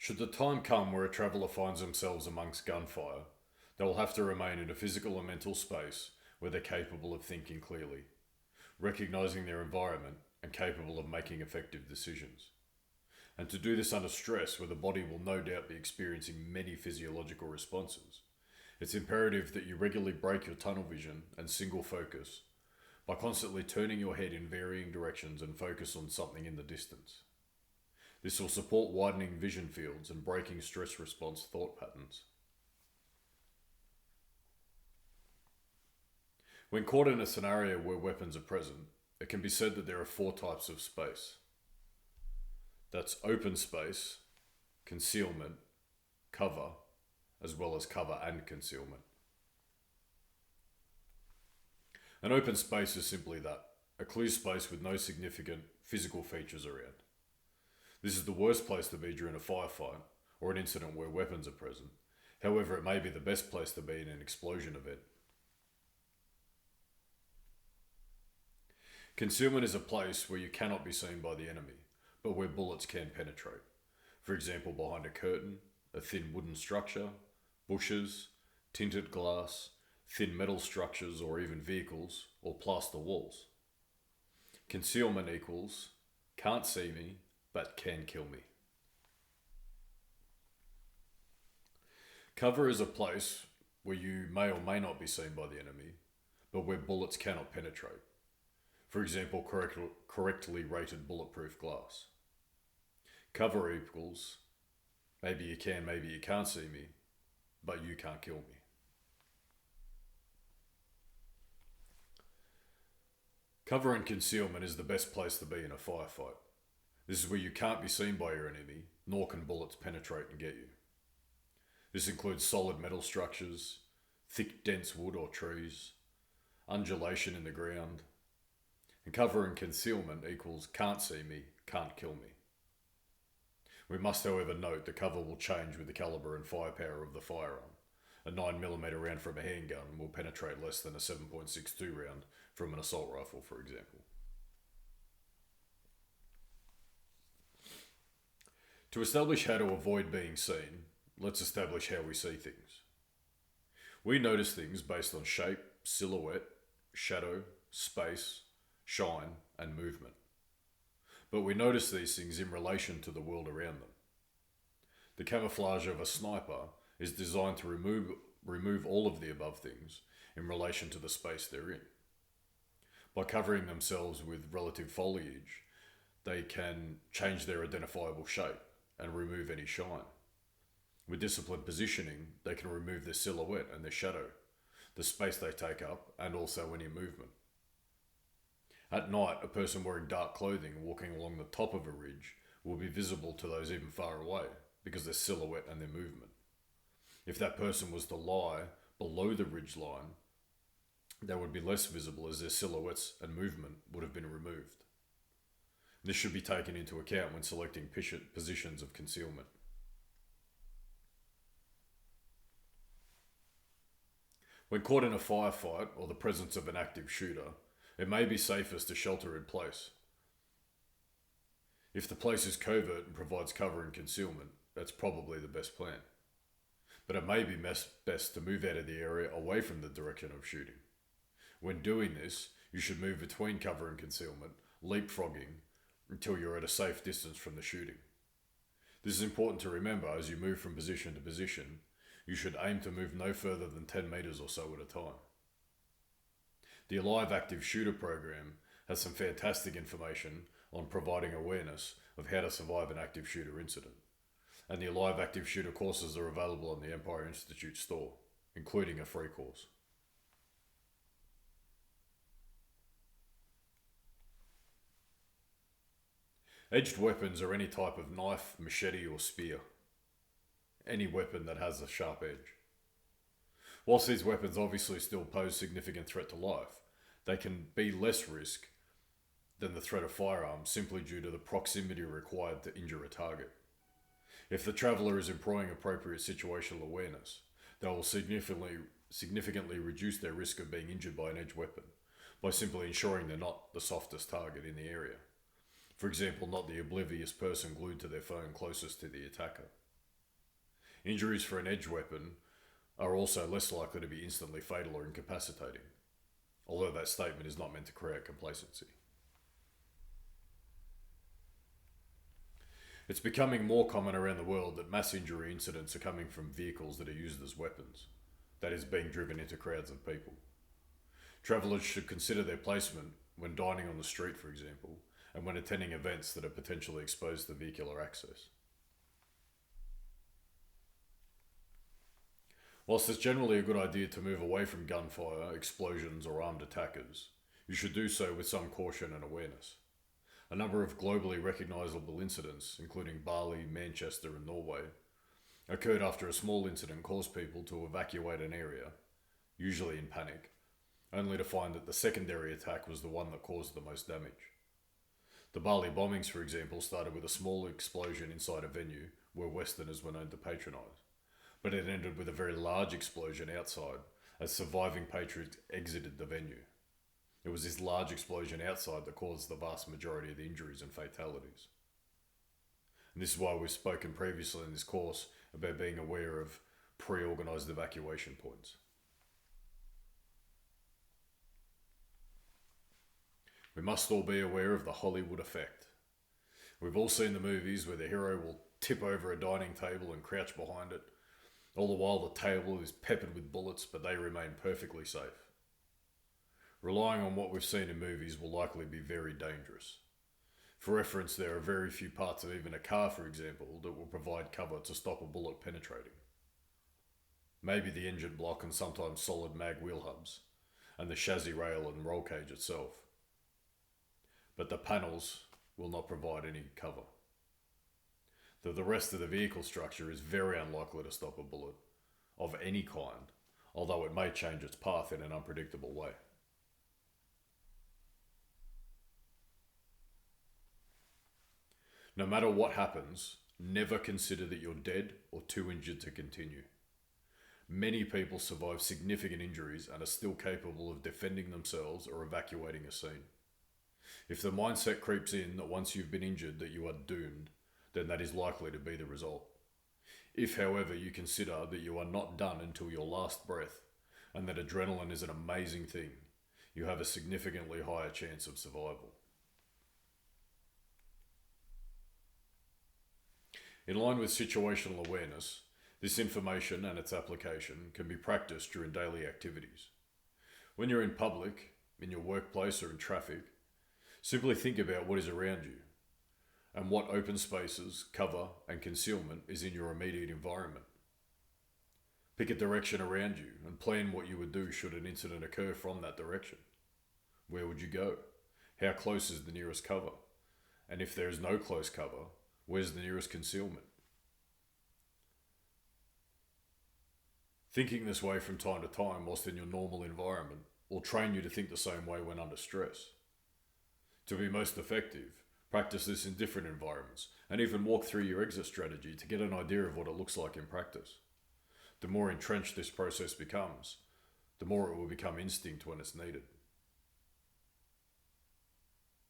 Should the time come where a traveller finds themselves amongst gunfire, they will have to remain in a physical and mental space where they're capable of thinking clearly, recognising their environment, and capable of making effective decisions. And to do this under stress, where the body will no doubt be experiencing many physiological responses, it's imperative that you regularly break your tunnel vision and single focus by constantly turning your head in varying directions and focus on something in the distance. This will support widening vision fields and breaking stress response thought patterns. When caught in a scenario where weapons are present, it can be said that there are four types of space. That's open space, concealment, cover, as well as cover and concealment. An open space is simply that, a clear space with no significant physical features around. This is the worst place to be during a firefight or an incident where weapons are present. However, it may be the best place to be in an explosion event. Concealment is a place where you cannot be seen by the enemy, but where bullets can penetrate. For example, behind a curtain, a thin wooden structure, bushes, tinted glass, thin metal structures or even vehicles, or plaster walls. Concealment equals can't see me, but can kill me. Cover is a place where you may or may not be seen by the enemy, but where bullets cannot penetrate. For example, correctly rated bulletproof glass. Cover equals maybe you can, maybe you can't see me, but you can't kill me. Cover and concealment is the best place to be in a firefight. This is where you can't be seen by your enemy, nor can bullets penetrate and get you. This includes solid metal structures, thick dense wood or trees, undulation in the ground, and cover and concealment equals can't see me, can't kill me. We must however note the cover will change with the calibre and firepower of the firearm. A 9mm round from a handgun will penetrate less than a 7.62 round from an assault rifle, for example. To establish how to avoid being seen, let's establish how we see things. We notice things based on shape, silhouette, shadow, space, shine, and movement. But we notice these things in relation to the world around them. The camouflage of a sniper is designed to remove all of the above things in relation to the space they're in. By covering themselves with relative foliage, they can change their identifiable shape and remove any shine. With disciplined positioning, they can remove their silhouette and their shadow, the space they take up, and also any movement. At night, a person wearing dark clothing walking along the top of a ridge will be visible to those even far away because of their silhouette and their movement. If that person was to lie below the ridge line, they would be less visible as their silhouettes and movement would have been removed. This should be taken into account when selecting positions of concealment. When caught in a firefight or the presence of an active shooter, it may be safest to shelter in place. If the place is covert and provides cover and concealment, that's probably the best plan. But it may be best to move out of the area away from the direction of shooting. When doing this, you should move between cover and concealment, leapfrogging, until you're at a safe distance from the shooting. This is important to remember as you move from position to position. You should aim to move no further than 10 metres or so at a time. The Alive Active Shooter program has some fantastic information on providing awareness of how to survive an active shooter incident. And the Alive Active Shooter courses are available on the Empire Institute store, including a free course. Edged weapons are any type of knife, machete or spear. Any weapon that has a sharp edge. Whilst these weapons obviously still pose significant threat to life, they can be less risk than the threat of firearms simply due to the proximity required to injure a target. If the traveller is employing appropriate situational awareness, they will significantly reduce their risk of being injured by an edged weapon by simply ensuring they're not the softest target in the area. For example, not the oblivious person glued to their phone closest to the attacker. Injuries for an edge weapon are also less likely to be instantly fatal or incapacitating, although that statement is not meant to create complacency. It's becoming more common around the world that mass injury incidents are coming from vehicles that are used as weapons, that is, being driven into crowds of people. Travellers should consider their placement when dining on the street, for example, and when attending events that are potentially exposed to vehicular access. Whilst it's generally a good idea to move away from gunfire, explosions, or armed attackers, you should do so with some caution and awareness. A number of globally recognisable incidents, including Bali, Manchester, and Norway, occurred after a small incident caused people to evacuate an area, usually in panic, only to find that the secondary attack was the one that caused the most damage. The Bali bombings, for example, started with a small explosion inside a venue where Westerners were known to patronise, but it ended with a very large explosion outside as surviving patriots exited the venue. It was this large explosion outside that caused the vast majority of the injuries and fatalities. And this is why we've spoken previously in this course about being aware of pre-organised evacuation points. We must all be aware of the Hollywood effect. We've all seen the movies where the hero will tip over a dining table and crouch behind it. All the while the table is peppered with bullets, but they remain perfectly safe. Relying on what we've seen in movies will likely be very dangerous. For reference, there are very few parts of even a car, for example, that will provide cover to stop a bullet penetrating. Maybe the engine block and sometimes solid mag wheel hubs, and the chassis rail and roll cage itself. But the panels will not provide any cover. The rest of the vehicle structure is very unlikely to stop a bullet of any kind, although it may change its path in an unpredictable way. No matter what happens, never consider that you're dead or too injured to continue. Many people survive significant injuries and are still capable of defending themselves or evacuating a scene. If the mindset creeps in that once you've been injured that you are doomed, then that is likely to be the result. If, however, you consider that you are not done until your last breath and that adrenaline is an amazing thing, you have a significantly higher chance of survival. In line with situational awareness, this information and its application can be practiced during daily activities. When you're in public, in your workplace or in traffic, simply think about what is around you and what open spaces, cover and concealment is in your immediate environment. Pick a direction around you and plan what you would do should an incident occur from that direction. Where would you go? How close is the nearest cover? And if there is no close cover, where's the nearest concealment? Thinking this way from time to time whilst in your normal environment will train you to think the same way when under stress. To be most effective, practice this in different environments and even walk through your exit strategy to get an idea of what it looks like in practice. The more entrenched this process becomes, the more it will become instinct when it's needed.